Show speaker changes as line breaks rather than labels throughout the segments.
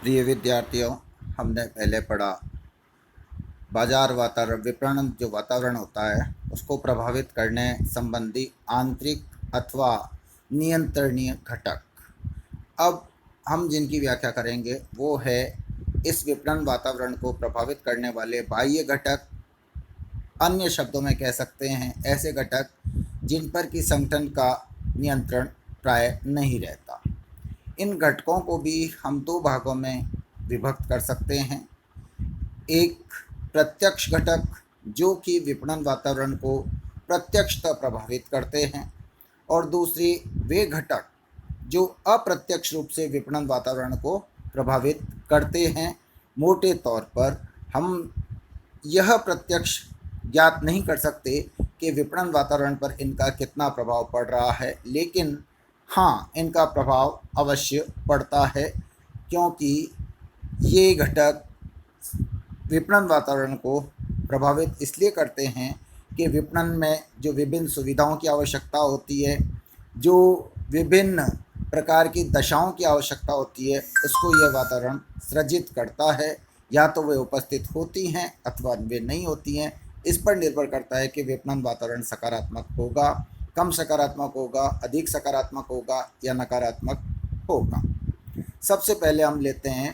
प्रिय विद्यार्थियों, हमने पहले पढ़ा बाजार वातावरण विपणन जो वातावरण होता है उसको प्रभावित करने संबंधी आंतरिक अथवा नियंत्रणीय घटक। अब हम जिनकी व्याख्या करेंगे वो है इस विपणन वातावरण को प्रभावित करने वाले बाह्य घटक। अन्य शब्दों में कह सकते हैं ऐसे घटक जिन पर कि संगठन का नियंत्रण प्राय नहीं रहता। इन घटकों को भी हम दो भागों में विभक्त कर सकते हैं। एक प्रत्यक्ष घटक जो कि विपणन वातावरण को प्रत्यक्षतः प्रभावित करते हैं, और दूसरी वे घटक जो अप्रत्यक्ष रूप से विपणन वातावरण को प्रभावित करते हैं। मोटे तौर पर हम यह प्रत्यक्ष ज्ञात नहीं कर सकते कि विपणन वातावरण पर इनका कितना प्रभाव पड़ रहा है, लेकिन हाँ, इनका प्रभाव अवश्य पड़ता है, क्योंकि ये घटक विपणन वातावरण को प्रभावित इसलिए करते हैं कि विपणन में जो विभिन्न सुविधाओं की आवश्यकता होती है, जो विभिन्न प्रकार की दशाओं की आवश्यकता होती है, उसको यह वातावरण सृजित करता है। या तो वे उपस्थित होती हैं अथवा वे नहीं होती हैं। इस पर निर्भर करता है कि विपणन वातावरण सकारात्मक होगा, कम सकारात्मक होगा, अधिक सकारात्मक होगा या नकारात्मक होगा। सबसे पहले हम लेते हैं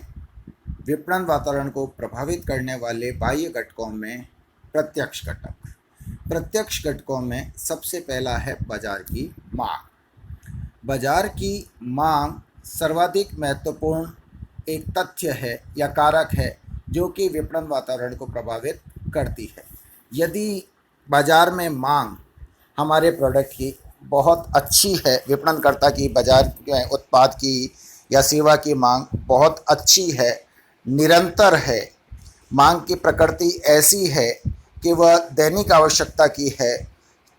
विपणन वातावरण को प्रभावित करने वाले बाह्य घटकों में प्रत्यक्ष घटक। प्रत्यक्ष घटकों में सबसे पहला है बाजार की मांग। बाजार की मांग सर्वाधिक महत्वपूर्ण एक तथ्य है या कारक है जो कि विपणन वातावरण को प्रभावित करती है। यदि बाजार में मांग हमारे प्रोडक्ट की बहुत अच्छी है, विपणनकर्ता की बाजार में उत्पाद की या सेवा की मांग बहुत अच्छी है, निरंतर है, मांग की प्रकृति ऐसी है कि वह दैनिक आवश्यकता की है,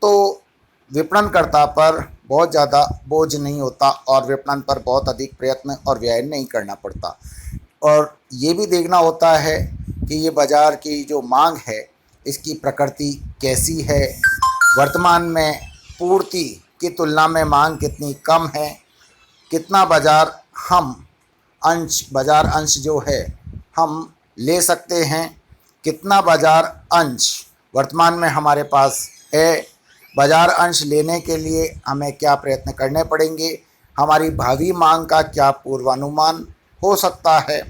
तो विपणनकर्ता पर बहुत ज़्यादा बोझ नहीं होता और विपणन पर बहुत अधिक प्रयत्न और व्यय नहीं करना पड़ता। और ये भी देखना होता है कि ये बाज़ार की जो मांग है इसकी प्रकृति कैसी है, वर्तमान में पूर्ति की तुलना में मांग कितनी कम है, कितना बाज़ार अंश जो है हम ले सकते हैं, कितना बाज़ार अंश वर्तमान में हमारे पास है, बाज़ार अंश लेने के लिए हमें क्या प्रयत्न करने पड़ेंगे, हमारी भावी मांग का क्या पूर्वानुमान हो सकता है,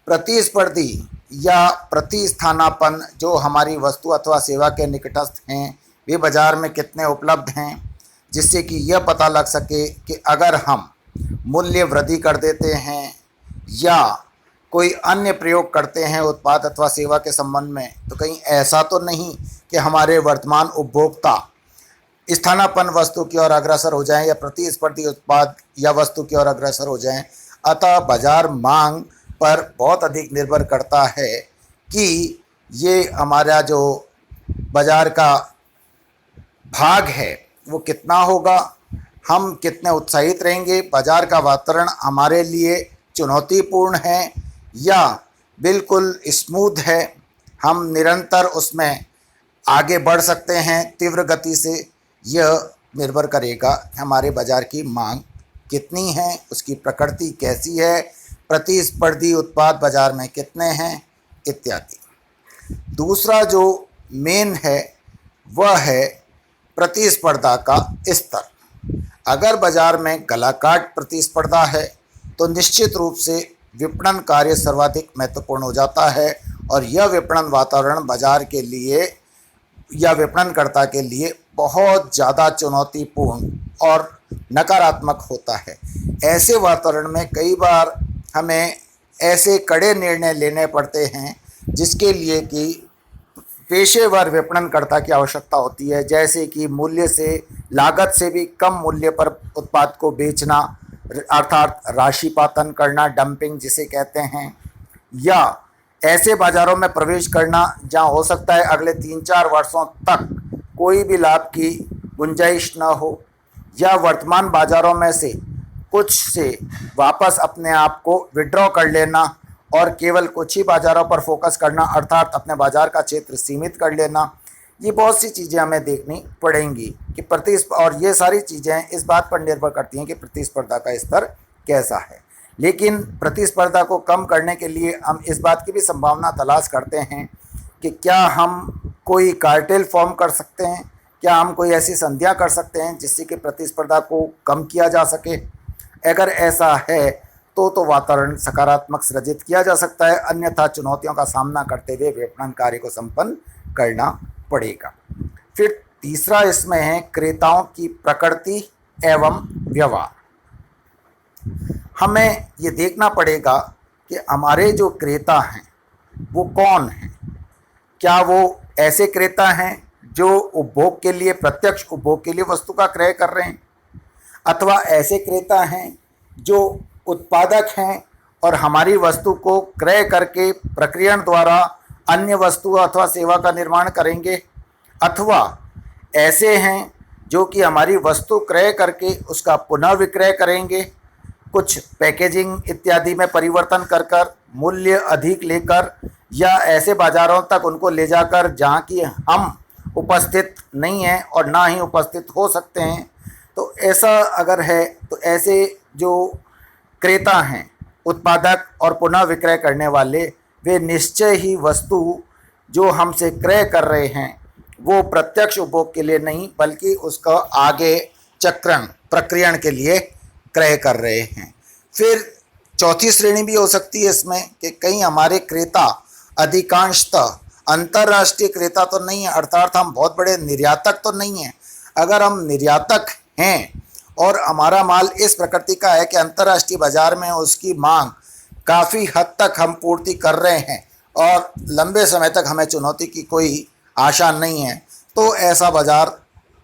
प्रतिस्पर्धी या प्रतिस्थानापन्न जो हमारी वस्तु अथवा सेवा के निकटस्थ हैं वे बाज़ार में कितने उपलब्ध हैं, जिससे कि यह पता लग सके कि अगर हम मूल्य वृद्धि कर देते हैं या कोई अन्य प्रयोग करते हैं उत्पाद अथवा सेवा के संबंध में, तो कहीं ऐसा तो नहीं कि हमारे वर्तमान उपभोक्ता स्थानापन्न वस्तु की ओर अग्रसर हो जाएं या प्रतिस्पर्धी उत्पाद या वस्तु की ओर अग्रसर हो जाएं। अतः बाजार मांग पर बहुत अधिक निर्भर करता है कि ये हमारा जो बाजार का भाग है वो कितना होगा, हम कितने उत्साहित रहेंगे, बाजार का वातावरण हमारे लिए चुनौतीपूर्ण है या बिल्कुल स्मूथ है, हम निरंतर उसमें आगे बढ़ सकते हैं तीव्र गति से। यह निर्भर करेगा हमारे बाजार की मांग कितनी है, उसकी प्रकृति कैसी है, प्रतिस्पर्धी उत्पाद बाजार में कितने हैं इत्यादि। दूसरा जो मेन है वह है प्रतिस्पर्धा का स्तर। अगर बाजार में गलाकाट प्रतिस्पर्धा है तो निश्चित रूप से विपणन कार्य सर्वाधिक महत्वपूर्ण हो जाता है और यह विपणन वातावरण बाजार के लिए या विपणनकर्ता के लिए बहुत ज़्यादा चुनौतीपूर्ण और नकारात्मक होता है। ऐसे वातावरण में कई बार हमें ऐसे कड़े निर्णय लेने पड़ते हैं जिसके लिए कि पेशेवर विपणनकर्ता की आवश्यकता होती है, जैसे कि मूल्य से लागत से भी कम मूल्य पर उत्पाद को बेचना, अर्थात राशिपातन करना, डंपिंग जिसे कहते हैं, या ऐसे बाज़ारों में प्रवेश करना जहां हो सकता है अगले 3-4 वर्षों तक कोई भी लाभ की गुंजाइश न हो, या वर्तमान बाज़ारों में से कुछ से वापस अपने आप को विड्रॉ कर लेना और केवल कुछ ही बाज़ारों पर फोकस करना, अर्थात अपने बाज़ार का क्षेत्र सीमित कर लेना। ये बहुत सी चीज़ें हमें देखनी पड़ेंगी कि और ये सारी चीज़ें इस बात पर निर्भर करती हैं कि प्रतिस्पर्धा का स्तर कैसा है। लेकिन प्रतिस्पर्धा को कम करने के लिए हम इस बात की भी संभावना तलाश करते हैं कि क्या हम कोई कार्टेल फॉर्म कर सकते हैं, क्या हम कोई ऐसी संधियां कर सकते हैं जिससे कि प्रतिस्पर्धा को कम किया जा सके। अगर ऐसा है तो वातावरण सकारात्मक सृजित किया जा सकता है, अन्यथा चुनौतियों का सामना करते हुए विपणन कार्य को संपन्न करना पड़ेगा। फिर तीसरा इसमें है क्रेताओं की प्रकृति एवं व्यवहार। हमें ये देखना पड़ेगा कि हमारे जो क्रेता हैं वो कौन हैं। क्या वो ऐसे क्रेता हैं जो उपभोग के लिए, प्रत्यक्ष उपभोग के लिए वस्तु का क्रय कर रहे हैं, अथवा ऐसे क्रेता हैं जो उत्पादक हैं और हमारी वस्तु को क्रय करके प्रक्रियण द्वारा अन्य वस्तु अथवा सेवा का निर्माण करेंगे, अथवा ऐसे हैं जो कि हमारी वस्तु क्रय करके उसका पुनः विक्रय करेंगे, कुछ पैकेजिंग इत्यादि में परिवर्तन कर कर मूल्य अधिक लेकर, या ऐसे बाज़ारों तक उनको ले जाकर जहाँ की हम उपस्थित नहीं हैं और ना ही उपस्थित हो सकते हैं। तो ऐसा अगर है तो ऐसे जो क्रेता हैं, उत्पादक और पुनः विक्रय करने वाले, वे निश्चय ही वस्तु जो हमसे क्रय कर रहे हैं वो प्रत्यक्ष उपभोग के लिए नहीं बल्कि उसका आगे चक्रण प्रक्रियण के लिए क्रय कर रहे हैं। फिर चौथी श्रेणी भी हो सकती है इसमें कि कहीं हमारे क्रेता अधिकांशतः अंतर्राष्ट्रीय क्रेता तो नहीं है, अर्थात हम बहुत बड़े निर्यातक तो नहीं हैं। अगर हम निर्यातक हैं और हमारा माल इस प्रकृति का है कि अंतर्राष्ट्रीय बाजार में उसकी मांग काफ़ी हद तक हम पूर्ति कर रहे हैं और लंबे समय तक हमें चुनौती की कोई आशा नहीं है, तो ऐसा बाजार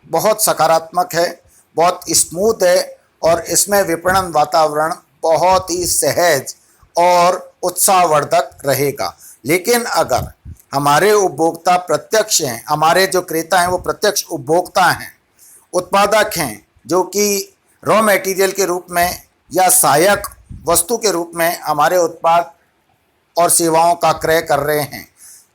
बहुत सकारात्मक है, बहुत स्मूथ है और इसमें विपणन वातावरण बहुत ही सहज और उत्साहवर्धक रहेगा। लेकिन अगर हमारे उपभोक्ता प्रत्यक्ष हैं, हमारे जो क्रेता हैं वो प्रत्यक्ष उपभोक्ता हैं, उत्पादक हैं, जो कि रॉ मटेरियल के रूप में या सहायक वस्तु के रूप में हमारे उत्पाद और सेवाओं का क्रय कर रहे हैं,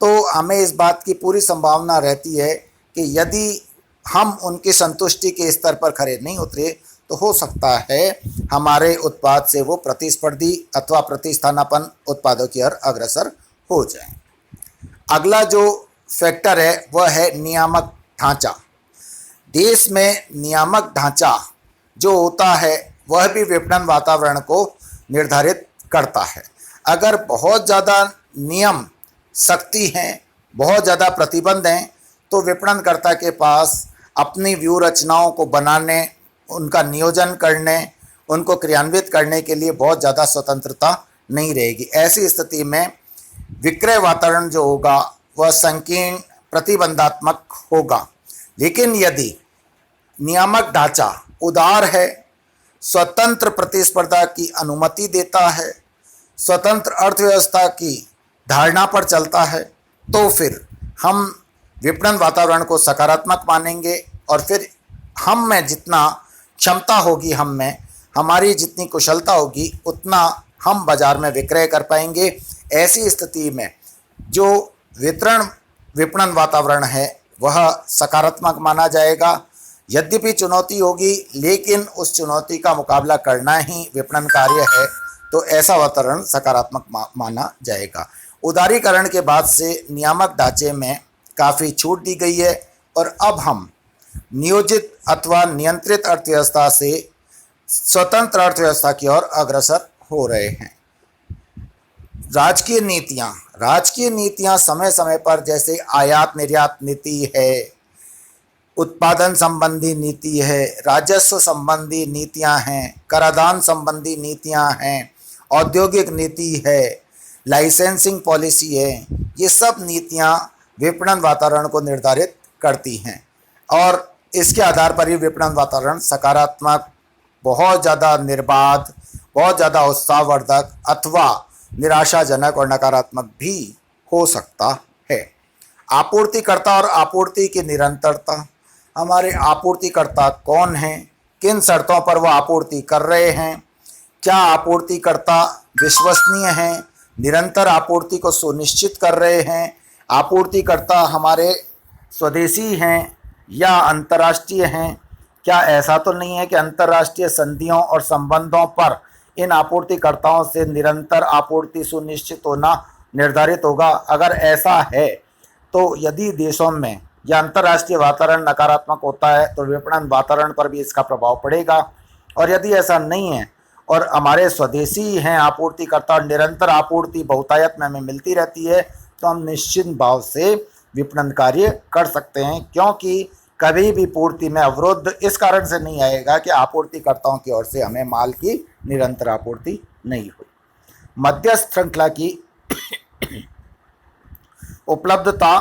तो हमें इस बात की पूरी संभावना रहती है कि यदि हम उनकी संतुष्टि के स्तर पर खरे नहीं उतरे तो हो सकता है हमारे उत्पाद से वो प्रतिस्पर्धी अथवा प्रतिस्थानापन्न उत्पादों की ओर अग्रसर हो जाएं। अगला जो फैक्टर है वह है नियामक ढांचा। देश में नियामक ढांचा जो होता है वह भी विपणन वातावरण को निर्धारित करता है। अगर बहुत ज़्यादा नियम सख्ती हैं, बहुत ज़्यादा प्रतिबंध हैं, तो विपणनकर्ता के पास अपनी व्यूह रचनाओं को बनाने, उनका नियोजन करने, उनको क्रियान्वित करने के लिए बहुत ज़्यादा स्वतंत्रता नहीं रहेगी। ऐसी स्थिति में विक्रय वातावरण जो होगा वह संकीर्ण प्रतिबंधात्मक होगा। लेकिन यदि नियामक ढांचा उदार है, स्वतंत्र प्रतिस्पर्धा की अनुमति देता है, स्वतंत्र अर्थव्यवस्था की धारणा पर चलता है, तो फिर हम विपणन वातावरण को सकारात्मक मानेंगे और फिर हम में जितना क्षमता होगी, हम में हमारी जितनी कुशलता होगी, उतना हम बाज़ार में विक्रय कर पाएंगे। ऐसी स्थिति में जो विपणन वातावरण है वह सकारात्मक माना जाएगा। यद्यपि चुनौती होगी, लेकिन उस चुनौती का मुकाबला करना ही विपणन कार्य है, तो ऐसा वातावरण सकारात्मक माना जाएगा। उदारीकरण के बाद से नियामक ढांचे में काफ़ी छूट दी गई है और अब हम नियोजित अथवा नियंत्रित अर्थव्यवस्था से स्वतंत्र अर्थव्यवस्था की ओर अग्रसर हो रहे हैं। राजकीय नीतियाँ समय समय पर, जैसे आयात निर्यात नीति है, उत्पादन संबंधी नीति है, राजस्व संबंधी नीतियां हैं, कराधान संबंधी नीतियां हैं, औद्योगिक नीति है, लाइसेंसिंग पॉलिसी है, ये सब नीतियां विपणन वातावरण को निर्धारित करती हैं और इसके आधार पर ही विपणन वातावरण सकारात्मक, बहुत ज़्यादा निर्बाध, बहुत ज़्यादा उत्साहवर्धक अथवा निराशाजनक और नकारात्मक भी हो सकता है। आपूर्तिकर्ता और आपूर्ति की निरंतरता। हमारे आपूर्तिकर्ता कौन हैं, किन शर्तों पर वह आपूर्ति कर रहे हैं, क्या आपूर्तिकर्ता विश्वसनीय हैं, निरंतर आपूर्ति को सुनिश्चित कर रहे हैं, आपूर्तिकर्ता हमारे स्वदेशी हैं या अंतर्राष्ट्रीय हैं, क्या ऐसा तो नहीं है कि अंतर्राष्ट्रीय संधियों और संबंधों पर इन आपूर्तिकर्ताओं से निरंतर आपूर्ति सुनिश्चित होना निर्धारित होगा। अगर ऐसा है तो यदि देशों में या अंतर्राष्ट्रीय वातावरण नकारात्मक होता है तो विपणन वातावरण पर भी इसका प्रभाव पड़ेगा। और यदि ऐसा नहीं है और हमारे स्वदेशी हैं आपूर्तिकर्ता और निरंतर आपूर्ति बहुतायत में हमें मिलती रहती है तो हम निश्चित भाव से विपणन कार्य कर सकते हैं, क्योंकि कभी भी पूर्ति में अवरोध इस कारण से नहीं आएगा कि आपूर्तिकर्ताओं की ओर से हमें माल की निरंतर आपूर्ति नहीं हुई। मध्यस्थ श्रृंखला की उपलब्धता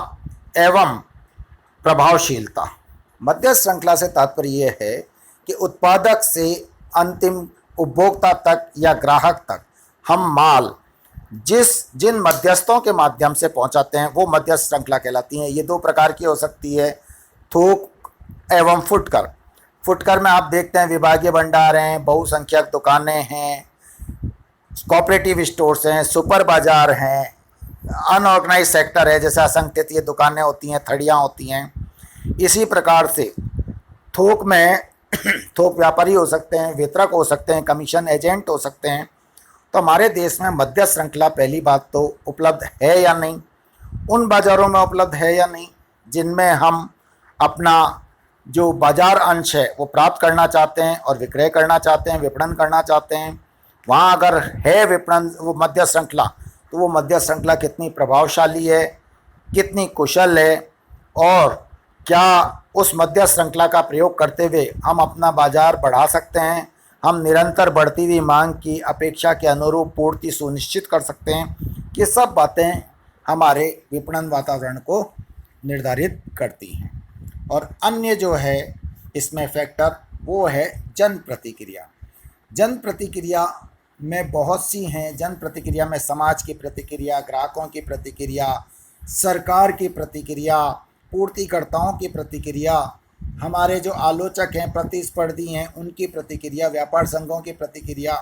एवं प्रभावशीलता। मध्यस्थ श्रृंखला से तात्पर्य यह है कि उत्पादक से अंतिम उपभोक्ता तक या ग्राहक तक हम माल जिन मध्यस्थों के माध्यम से पहुंचाते हैं वो मध्यस्थ श्रृंखला कहलाती हैं। ये दो प्रकार की हो सकती है, थोक एवं फुटकर। फुटकर में आप देखते हैं विभागीय भंडार हैं, बहुसंख्यक दुकानें हैं, कोऑपरेटिव स्टोर्स हैं, सुपर बाजार हैं, अनऑर्गेनाइज सेक्टर है जैसे असंगठित ये दुकानें होती हैं, थड़ियाँ होती हैं। इसी प्रकार से थोक में थोक व्यापारी हो सकते हैं, वितरक हो सकते हैं, कमीशन एजेंट हो सकते हैं। तो हमारे देश में मध्य श्रृंखला पहली बात तो उपलब्ध है या नहीं, उन बाज़ारों में उपलब्ध है या नहीं जिनमें हम अपना जो बाजार अंश है वो प्राप्त करना चाहते हैं और विक्रय करना चाहते हैं, विपणन करना चाहते हैं। वहाँ अगर है विपणन वो मध्य श्रृंखला, तो वो मध्य श्रृंखला कितनी प्रभावशाली है, कितनी कुशल है, और क्या उस मध्य श्रृंखला का प्रयोग करते हुए हम अपना बाजार बढ़ा सकते हैं, हम निरंतर बढ़ती हुई मांग की अपेक्षा के अनुरूप पूर्ति सुनिश्चित कर सकते हैं। ये सब बातें हमारे विपणन वातावरण को निर्धारित करती हैं। और अन्य जो है इसमें फैक्टर वो है जन प्रतिक्रिया। जन प्रतिक्रिया में बहुत सी हैं। जन प्रतिक्रिया में समाज की प्रतिक्रिया, ग्राहकों की प्रतिक्रिया, सरकार की प्रतिक्रिया, पूर्तिकर्ताओं की प्रतिक्रिया, हमारे जो आलोचक हैं, प्रतिस्पर्धी हैं, उनकी प्रतिक्रिया, व्यापार संघों की प्रतिक्रिया,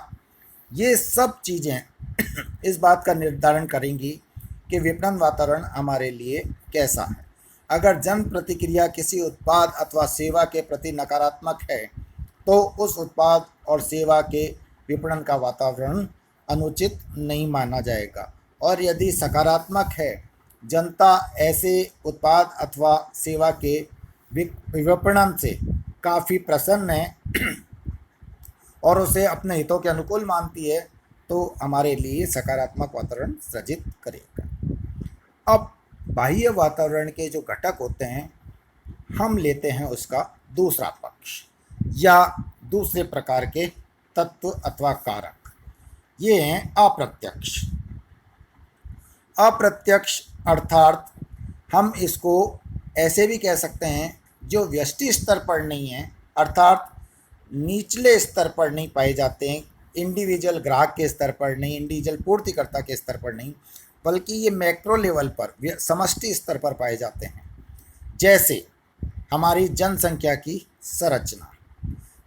ये सब चीज़ें इस बात का निर्धारण करेंगी कि विपणन वातावरण हमारे लिए कैसा है। अगर जन प्रतिक्रिया किसी उत्पाद अथवा सेवा के प्रति नकारात्मक है तो उस उत्पाद और सेवा के विपणन का वातावरण अनुचित नहीं माना जाएगा। और यदि सकारात्मक है, जनता ऐसे उत्पाद अथवा सेवा के विपणन से काफ़ी प्रसन्न है और उसे अपने हितों के अनुकूल मानती है, तो हमारे लिए सकारात्मक वातावरण सृजित करेगा। अब बाह्य वातावरण के जो घटक होते हैं, हम लेते हैं उसका दूसरा पक्ष या दूसरे प्रकार के तत्व अथवा कारक। ये हैं अप्रत्यक्ष। अप्रत्यक्ष अर्थात हम इसको ऐसे भी कह सकते हैं जो व्यष्टि स्तर पर नहीं है, अर्थात निचले स्तर पर नहीं पाए जाते हैं, इंडिविजुअल ग्राहक के स्तर पर नहीं, इंडिविजुअल पूर्तिकर्ता के स्तर पर नहीं, बल्कि ये मैक्रो लेवल पर, समष्टि स्तर पर पाए जाते हैं। जैसे हमारी जनसंख्या की संरचना।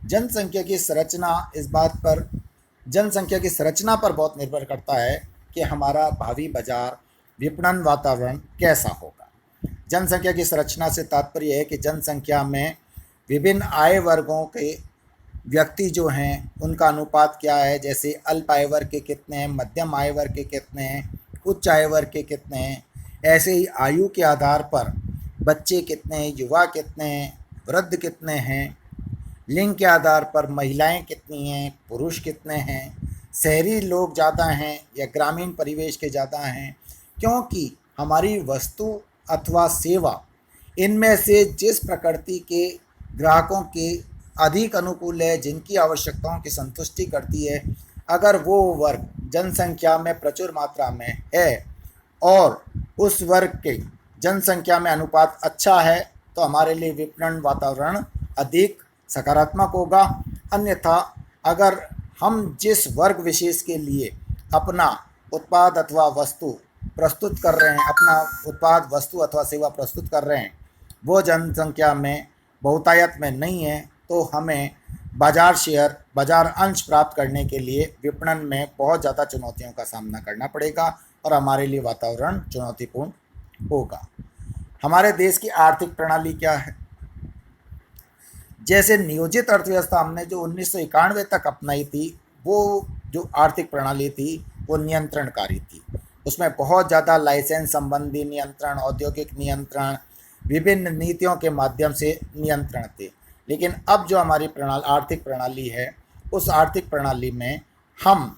जनसंख्या की संरचना इस बात पर, जनसंख्या की संरचना पर बहुत निर्भर करता है कि हमारा भावी बाजार विपणन वातावरण कैसा होगा। जनसंख्या की संरचना से तात्पर्य है कि जनसंख्या में विभिन्न आय वर्गों के व्यक्ति जो हैं उनका अनुपात क्या है। जैसे अल्प आय वर्ग के कितने हैं, मध्यम आय वर्ग के कितने हैं, उच्च आय वर्ग के कितने हैं। ऐसे ही आयु के आधार पर बच्चे कितने हैं, युवा कितने हैं, वृद्ध कितने हैं। लिंग के आधार पर महिलाएं कितनी हैं, पुरुष कितने हैं, शहरी लोग ज़्यादा हैं या ग्रामीण परिवेश के ज़्यादा हैं। क्योंकि हमारी वस्तु अथवा सेवा इनमें से जिस प्रकृति के ग्राहकों के अधिक अनुकूल है, जिनकी आवश्यकताओं की संतुष्टि करती है, अगर वो वर्ग जनसंख्या में प्रचुर मात्रा में है और उस वर्ग के जनसंख्या में अनुपात अच्छा है तो हमारे लिए विपणन वातावरण अधिक सकारात्मक होगा। अन्यथा अगर हम जिस वर्ग विशेष के लिए अपना उत्पाद अथवा वस्तु प्रस्तुत कर रहे हैं, अपना उत्पाद वस्तु अथवा सेवा प्रस्तुत कर रहे हैं, वो जनसंख्या में बहुतायत में नहीं है, तो हमें बाजार शेयर, बाजार अंश प्राप्त करने के लिए विपणन में बहुत ज़्यादा चुनौतियों का सामना करना पड़ेगा और हमारे लिए वातावरण चुनौतीपूर्ण होगा। हमारे देश की आर्थिक प्रणाली क्या है? जैसे नियोजित अर्थव्यवस्था हमने जो 1991 तक अपनाई थी, वो जो आर्थिक प्रणाली थी वो नियंत्रणकारी थी। उसमें बहुत ज़्यादा लाइसेंस संबंधी नियंत्रण, औद्योगिक नियंत्रण, विभिन्न नीतियों के माध्यम से नियंत्रण थे। लेकिन अब जो हमारी आर्थिक प्रणाली है, उस आर्थिक प्रणाली में हम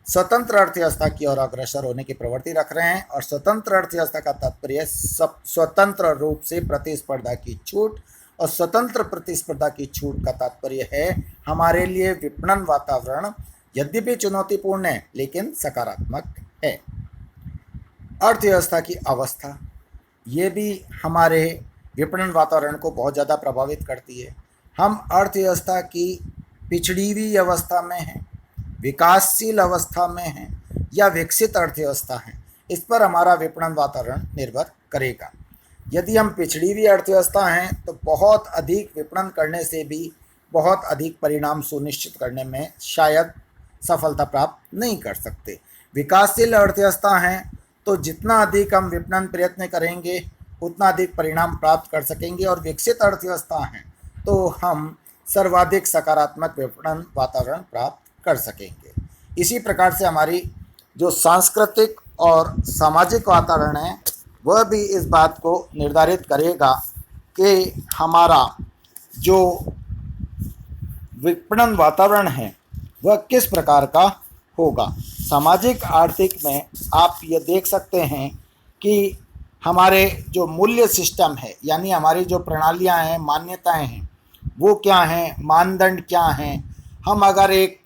स्वतंत्र अर्थव्यवस्था की ओर अग्रसर होने की प्रवृत्ति रख रहे हैं। और स्वतंत्र अर्थव्यवस्था का तात्पर्य सब स्वतंत्र रूप से प्रतिस्पर्धा की छूट, और स्वतंत्र प्रतिस्पर्धा की छूट का तात्पर्य है हमारे लिए विपणन वातावरण यद्यपि चुनौतीपूर्ण है लेकिन सकारात्मक है। अर्थव्यवस्था की अवस्था ये भी हमारे विपणन वातावरण को बहुत ज़्यादा प्रभावित करती है। हम अर्थव्यवस्था की पिछड़ी हुई अवस्था में हैं, विकासशील अवस्था में हैं या विकसित अर्थव्यवस्था हैं, इस पर हमारा विपणन वातावरण निर्भर करेगा। यदि हम पिछड़ी हुई अर्थव्यवस्था हैं तो बहुत अधिक विपणन करने से भी बहुत अधिक परिणाम सुनिश्चित करने में शायद सफलता प्राप्त नहीं कर सकते। विकासशील अर्थव्यवस्था हैं तो जितना अधिक हम विपणन प्रयत्न करेंगे उतना अधिक परिणाम प्राप्त कर सकेंगे, और विकसित अर्थव्यवस्था हैं तो हम सर्वाधिक सकारात्मक विपणन वातावरण प्राप्त कर सकेंगे। इसी प्रकार से हमारी जो सांस्कृतिक और सामाजिक वातावरण है वह भी इस बात को निर्धारित करेगा कि हमारा जो विपणन वातावरण है वह किस प्रकार का होगा। सामाजिक आर्थिक में आप ये देख सकते हैं कि हमारे जो मूल्य सिस्टम है, यानी हमारी जो प्रणालियां हैं, मान्यताएं हैं, वो क्या हैं, मानदंड क्या हैं। हम अगर एक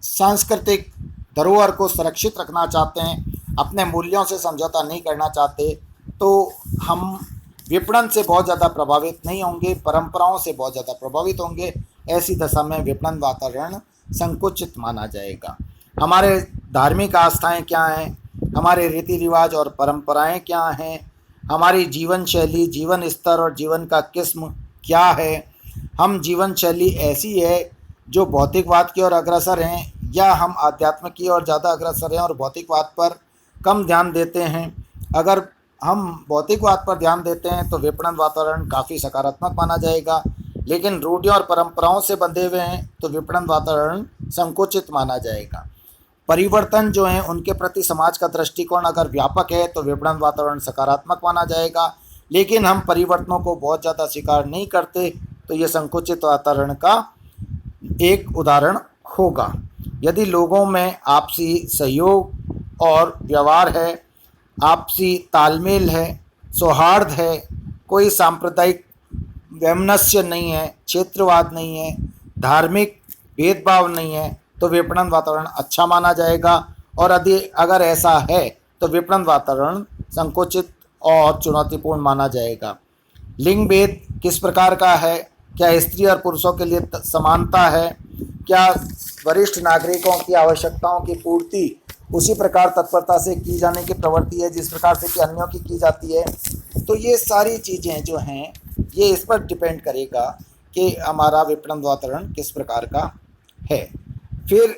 सांस्कृतिक धरोहर को सुरक्षित रखना चाहते हैं, अपने मूल्यों से समझौता नहीं करना चाहते, तो हम विपणन से बहुत ज़्यादा प्रभावित नहीं होंगे, परंपराओं से बहुत ज़्यादा प्रभावित होंगे। ऐसी दशा में विपणन वातावरण संकुचित माना जाएगा। हमारे धार्मिक आस्थाएं क्या हैं, हमारे रीति रिवाज और परंपराएं क्या हैं, हमारी जीवन शैली, जीवन स्तर और जीवन का किस्म क्या है। हम जीवन शैली ऐसी है जो भौतिकवाद की ओर अग्रसर हैं, या हम आध्यात्म की ओर ज़्यादा अग्रसर हैं और भौतिकवाद पर कम ध्यान देते हैं। अगर हम भौतिकवाद पर ध्यान देते हैं तो विपणन वातावरण काफ़ी सकारात्मक माना जाएगा, लेकिन रूढ़ियों और परंपराओं से बंधे हुए हैं तो विपणन वातावरण संकुचित माना जाएगा। परिवर्तन जो हैं उनके प्रति समाज का दृष्टिकोण अगर व्यापक है तो विपणन वातावरण सकारात्मक माना जाएगा, लेकिन हम परिवर्तनों को बहुत ज़्यादा स्वीकार नहीं करते तो ये संकुचित वातावरण का एक उदाहरण होगा। यदि लोगों में आपसी सहयोग और व्यवहार है, आपसी तालमेल है, सौहार्द है, कोई सांप्रदायिक वैमनस्य नहीं है, क्षेत्रवाद नहीं है, धार्मिक भेदभाव नहीं है, तो विपणन वातावरण अच्छा माना जाएगा। और यदि अगर ऐसा है तो विपणन वातावरण संकुचित और चुनौतीपूर्ण माना जाएगा। लिंग भेद किस प्रकार का है, क्या स्त्री और पुरुषों के लिए समानता है, क्या वरिष्ठ नागरिकों की आवश्यकताओं की पूर्ति उसी प्रकार तत्परता से की जाने की प्रवृत्ति है जिस प्रकार से कि अन्यों की जाती है। तो ये सारी चीज़ें जो हैं ये इस पर डिपेंड करेगा कि हमारा विपणन वातावरण किस प्रकार का है। फिर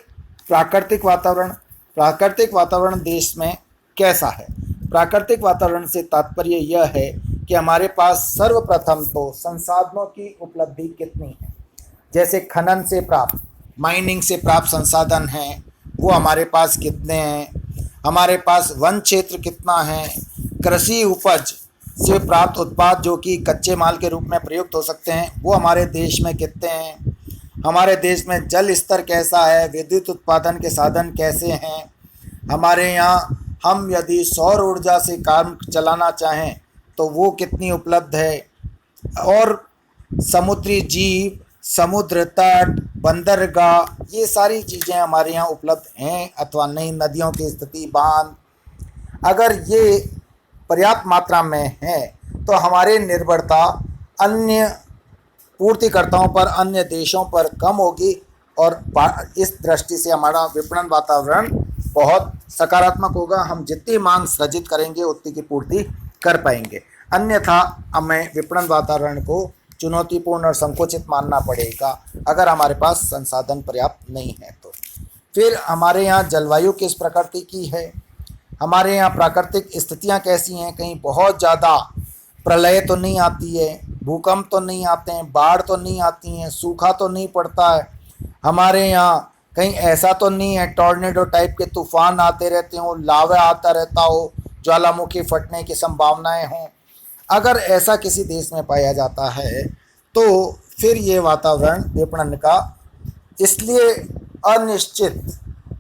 प्राकृतिक वातावरण, प्राकृतिक वातावरण देश में कैसा है। प्राकृतिक वातावरण से तात्पर्य यह है कि हमारे पास सर्वप्रथम तो संसाधनों की उपलब्धि कितनी है, जैसे खनन से प्राप्त, माइनिंग से प्राप्त संसाधन हैं वो हमारे पास कितने हैं, हमारे पास वन क्षेत्र कितना है, कृषि उपज से प्राप्त उत्पाद जो कि कच्चे माल के रूप में प्रयुक्त हो सकते हैं वो हमारे देश में कितने हैं, हमारे देश में जल स्तर कैसा है, विद्युत उत्पादन के साधन कैसे हैं, हमारे यहाँ हम यदि सौर ऊर्जा से काम चलाना चाहें तो वो कितनी उपलब्ध है, और समुद्री जीव, समुद्र तट, बंदरगाह, ये सारी चीज़ें हमारे यहाँ उपलब्ध हैं अथवा नहीं, नदियों की स्थिति, बांध, अगर ये पर्याप्त मात्रा में है तो हमारी निर्भरता अन्य पूर्तिकर्ताओं पर, अन्य देशों पर कम होगी, और इस दृष्टि से हमारा विपणन वातावरण बहुत सकारात्मक होगा। हम जितनी मांग सृजित करेंगे उतनी की पूर्ति कर पाएंगे, अन्यथा हमें विपणन वातावरण को चुनौतीपूर्ण और संकुचित मानना पड़ेगा अगर हमारे पास संसाधन पर्याप्त नहीं है तो। फिर हमारे यहाँ जलवायु किस प्रकृति की है, हमारे यहाँ प्राकृतिक स्थितियाँ कैसी हैं, कहीं बहुत ज़्यादा प्रलय तो नहीं आती है, भूकंप तो नहीं आते हैं, बाढ़ तो नहीं आती हैं, सूखा तो नहीं पड़ता है, हमारे यहाँ कहीं ऐसा तो नहीं है टॉर्नेडो टाइप के तूफान आते रहते हों, लावा आता रहता हो, ज्वालामुखी फटने की संभावनाएं हों। अगर ऐसा किसी देश में पाया जाता है तो फिर ये वातावरण विपणन का इसलिए अनिश्चित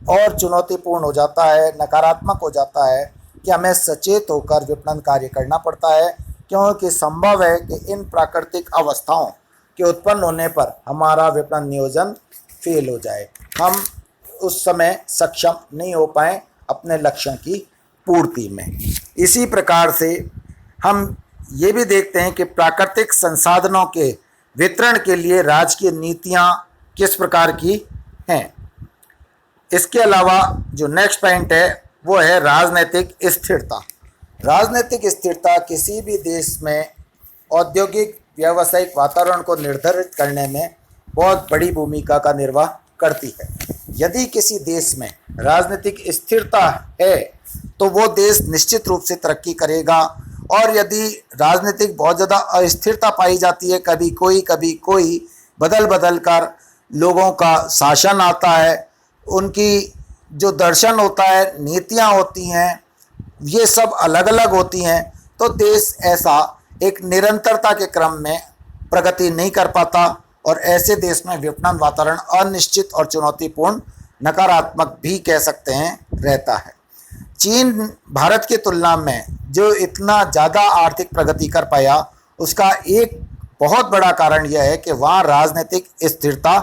और चुनौतीपूर्ण हो जाता है, नकारात्मक हो जाता है कि हमें सचेत होकर विपणन कार्य करना पड़ता है, क्योंकि संभव है कि इन प्राकृतिक अवस्थाओं के उत्पन्न होने पर हमारा विपणन नियोजन फेल हो जाए, हम उस समय सक्षम नहीं हो पाए अपने लक्ष्यों की पूर्ति में। इसी प्रकार से हम ये भी देखते हैं कि प्राकृतिक संसाधनों के वितरण के लिए राजकीय नीतियाँ किस प्रकार की हैं। इसके अलावा जो नेक्स्ट पॉइंट है वो है राजनीतिक स्थिरता। राजनीतिक स्थिरता किसी भी देश में औद्योगिक व्यावसायिक वातावरण को निर्धारित करने में बहुत बड़ी भूमिका का निर्वाह करती है। यदि किसी देश में राजनीतिक स्थिरता है तो वो देश निश्चित रूप से तरक्की करेगा, और यदि राजनीतिक बहुत ज़्यादा अस्थिरता पाई जाती है, कभी कोई बदल बदल कर लोगों का शासन आता है, उनकी जो दर्शन होता है, नीतियाँ होती हैं, ये सब अलग अलग होती हैं, तो देश ऐसा एक निरंतरता के क्रम में प्रगति नहीं कर पाता, और ऐसे देश में विपणन वातावरण अनिश्चित और चुनौतीपूर्ण, नकारात्मक भी कह सकते हैं, रहता है। चीन भारत की तुलना में जो इतना ज़्यादा आर्थिक प्रगति कर पाया, उसका एक बहुत बड़ा कारण यह है कि वहाँ राजनीतिक स्थिरता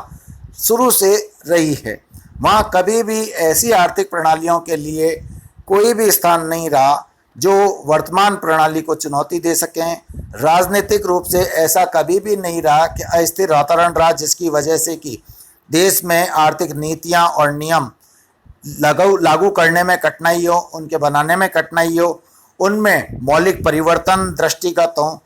शुरू से रही है। वहाँ कभी भी ऐसी आर्थिक प्रणालियों के लिए कोई भी स्थान नहीं रहा जो वर्तमान प्रणाली को चुनौती दे सकें। राजनीतिक रूप से ऐसा कभी भी नहीं रहा कि अस्थिर वातावरण रहा, जिसकी वजह से कि देश में आर्थिक नीतियाँ और नियम लागू करने में कठिनाई हो, उनके बनाने में कठिनाई हो, उनमें मौलिक परिवर्तन दृष्टिगत हों।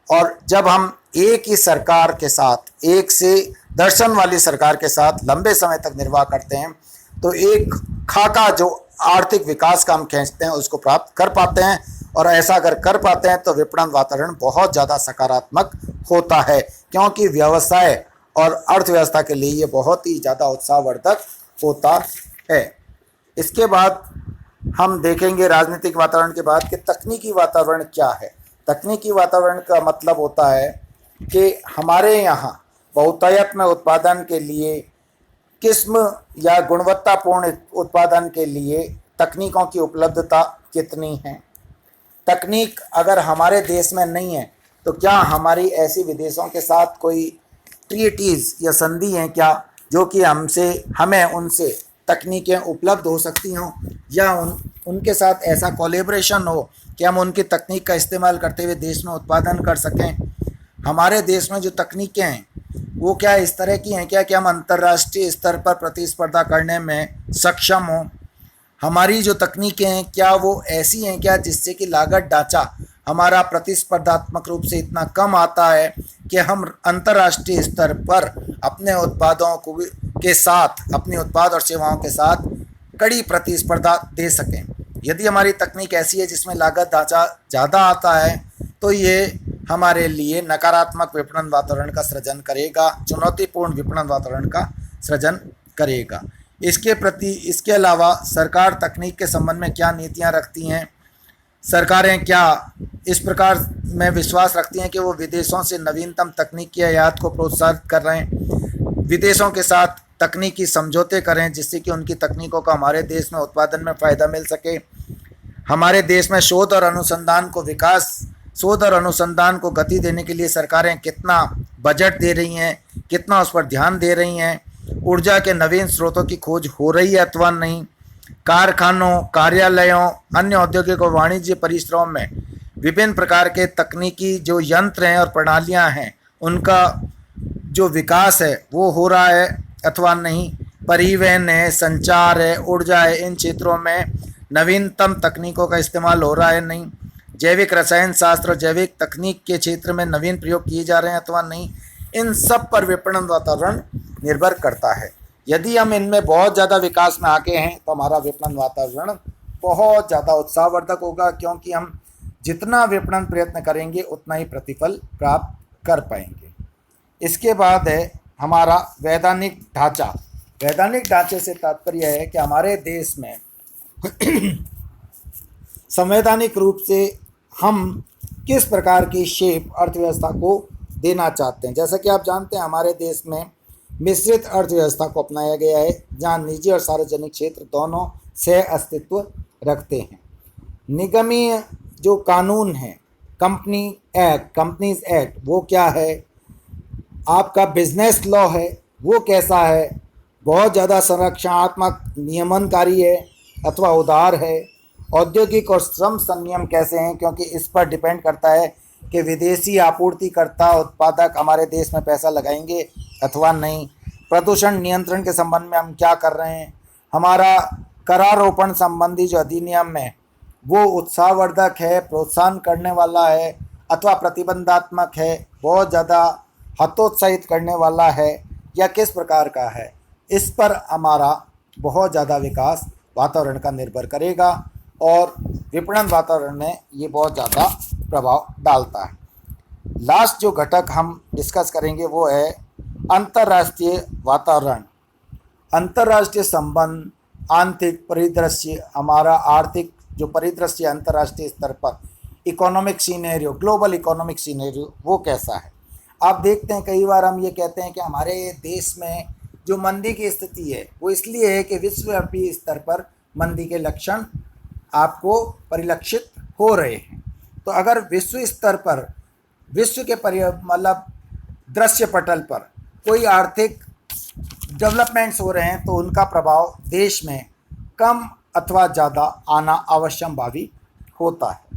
और जब हम एक ही सरकार के साथ, एक से दर्शन वाली सरकार के साथ लंबे समय तक निर्वाह करते हैं, तो एक खाका जो आर्थिक विकास का हम खींचते हैं उसको प्राप्त कर पाते हैं, और ऐसा अगर कर पाते हैं तो विपणन वातावरण बहुत ज़्यादा सकारात्मक होता है, क्योंकि व्यवसाय और अर्थव्यवस्था के लिए ये बहुत ही ज़्यादा उत्साहवर्धक होता है। इसके बाद हम देखेंगे राजनीतिक वातावरण के बाद कि तकनीकी वातावरण क्या है। तकनीकी वातावरण का मतलब होता है कि हमारे यहाँ बहुतायत में उत्पादन के लिए, किस्म या गुणवत्तापूर्ण उत्पादन के लिए तकनीकों की उपलब्धता कितनी है। तकनीक अगर हमारे देश में नहीं है तो क्या हमारी ऐसी विदेशों के साथ कोई ट्रीटीज़ या संधि हैं क्या, जो कि हमें उनसे तकनीकें उपलब्ध हो सकती हों, या उनके साथ ऐसा कोलैबोरेशन हो कि हम उनकी तकनीक का इस्तेमाल करते हुए देश में उत्पादन कर सकें। हमारे देश में जो तकनीकें हैं वो क्या इस तरह की हैं क्या कि हम अंतर्राष्ट्रीय स्तर पर प्रतिस्पर्धा करने में सक्षम हों। हमारी जो तकनीकें हैं क्या वो ऐसी हैं क्या जिससे कि लागत ढांचा हमारा प्रतिस्पर्धात्मक रूप से इतना कम आता है कि हम अंतर्राष्ट्रीय स्तर पर अपने उत्पादों के साथ, अपने उत्पाद और सेवाओं के साथ कड़ी प्रतिस्पर्धा दे सकें। यदि हमारी तकनीक ऐसी है जिसमें लागत ढांचा ज़्यादा आता है तो ये हमारे लिए नकारात्मक विपणन वातावरण का सृजन करेगा, चुनौतीपूर्ण विपणन वातावरण का सृजन करेगा। इसके अलावा सरकार तकनीक के संबंध में क्या नीतियां रखती हैं। सरकारें क्या इस प्रकार में विश्वास रखती हैं कि वो विदेशों से नवीनतम तकनीक के आयात को प्रोत्साहित कर रहे हैं, विदेशों के साथ तकनीकी समझौते करें जिससे कि उनकी तकनीकों का हमारे देश में उत्पादन में फ़ायदा मिल सके। हमारे देश में शोध और अनुसंधान को गति देने के लिए सरकारें कितना बजट दे रही हैं, कितना उस पर ध्यान दे रही हैं। ऊर्जा के नवीन स्रोतों की खोज हो रही है अथवा नहीं। कारखानों, कार्यालयों, अन्य औद्योगिक और वाणिज्य परिसरों में विभिन्न प्रकार के तकनीकी जो यंत्र हैं और प्रणालियां हैं उनका जो विकास है वो हो रहा है अथवा नहीं। परिवहन है, संचार है, ऊर्जा है, इन क्षेत्रों में नवीनतम तकनीकों का इस्तेमाल हो रहा है नहीं। जैविक रसायन शास्त्र और जैविक तकनीक के क्षेत्र में नवीन प्रयोग किए जा रहे हैं अथवा नहीं। इन सब पर विपणन वातावरण निर्भर करता है। यदि हम इनमें बहुत ज़्यादा विकास में आगे हैं तो हमारा विपणन वातावरण बहुत ज़्यादा उत्साहवर्धक होगा, क्योंकि हम जितना विपणन प्रयत्न करेंगे उतना ही प्रतिफल प्राप्त कर पाएंगे। इसके बाद है हमारा वैधानिक ढांचा। वैधानिक ढांचे से तात्पर्य है कि हमारे देश में संवैधानिक रूप से हम किस प्रकार की शेप अर्थव्यवस्था को देना चाहते हैं। जैसा कि आप जानते हैं हमारे देश में मिश्रित अर्थव्यवस्था को अपनाया गया है, जहां निजी और सार्वजनिक क्षेत्र दोनों सह अस्तित्व रखते हैं। निगमीय जो कानून है, कंपनीज एक्ट, वो क्या है, आपका बिजनेस लॉ है वो कैसा है, बहुत ज़्यादा संरक्षणात्मक नियमनकारी है अथवा उदार है, औद्योगिक और श्रम संनियम कैसे हैं, क्योंकि इस पर डिपेंड करता है कि विदेशी आपूर्तिकर्ता उत्पादक हमारे देश में पैसा लगाएंगे अथवा नहीं। प्रदूषण नियंत्रण के संबंध में हम क्या कर रहे हैं, हमारा करारोपण संबंधी जो अधिनियम है वो उत्साहवर्धक है, प्रोत्साहन करने वाला है अथवा प्रतिबंधात्मक है, बहुत ज़्यादा हतोत्साहित करने वाला है या किस प्रकार का है, इस पर हमारा बहुत ज़्यादा विकास वातावरण का निर्भर करेगा और विपणन वातावरण में ये बहुत ज़्यादा प्रभाव डालता है। लास्ट जो घटक हम डिस्कस करेंगे वो है अंतर्राष्ट्रीय वातावरण। अंतर्राष्ट्रीय संबंध, आंतरिक परिदृश्य, हमारा आर्थिक जो परिदृश्य अंतर्राष्ट्रीय स्तर पर economic scenario, global economic scenario वो कैसा है। आप देखते हैं कई बार हम ये कहते हैं कि हमारे देश में जो मंदी की स्थिति है वो इसलिए है कि विश्वव्यापी स्तर पर मंदी के लक्षण आपको परिलक्षित हो रहे हैं। तो अगर विश्व स्तर पर, विश्व के मतलब दृश्य पटल पर कोई आर्थिक डेवलपमेंट्स हो रहे हैं तो उनका प्रभाव देश में कम अथवा ज़्यादा आना अवश्यंभावी होता है।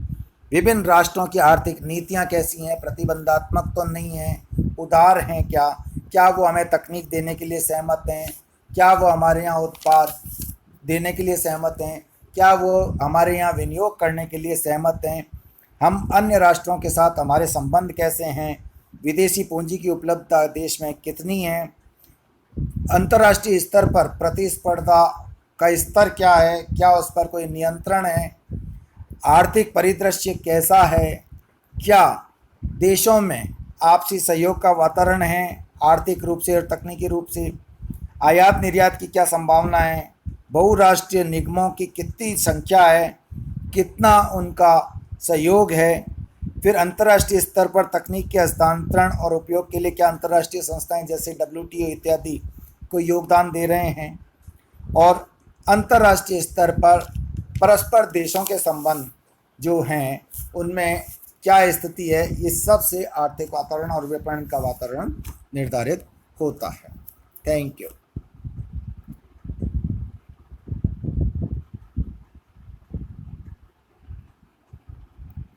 विभिन्न राष्ट्रों की आर्थिक नीतियां कैसी हैं, प्रतिबंधात्मक तो नहीं हैं, उदार हैं क्या वो हमें तकनीक देने के लिए सहमत हैं, क्या वो हमारे यहाँ उत्पाद देने के लिए सहमत हैं, क्या वो हमारे यहाँ विनियोग करने के लिए सहमत हैं, हम अन्य राष्ट्रों के साथ हमारे संबंध कैसे हैं, विदेशी पूंजी की उपलब्धता देश में कितनी है, अंतर्राष्ट्रीय स्तर पर प्रतिस्पर्धा का स्तर क्या है, क्या उस पर कोई नियंत्रण है, आर्थिक परिदृश्य कैसा है, क्या देशों में आपसी सहयोग का वातावरण है आर्थिक रूप से और तकनीकी रूप से, आयात निर्यात की क्या संभावना है, बहुराष्ट्रीय निगमों की कितनी संख्या है, कितना उनका सहयोग है, फिर अंतर्राष्ट्रीय स्तर पर तकनीक के हस्तांतरण और उपयोग के लिए क्या अंतर्राष्ट्रीय संस्थाएं जैसे WTO इत्यादि को योगदान दे रहे हैं, और अंतर्राष्ट्रीय स्तर पर परस्पर देशों के संबंध जो हैं उनमें क्या स्थिति है। ये सब से आर्थिक वातावरण और विपणन का वातावरण निर्धारित होता है। Thank you.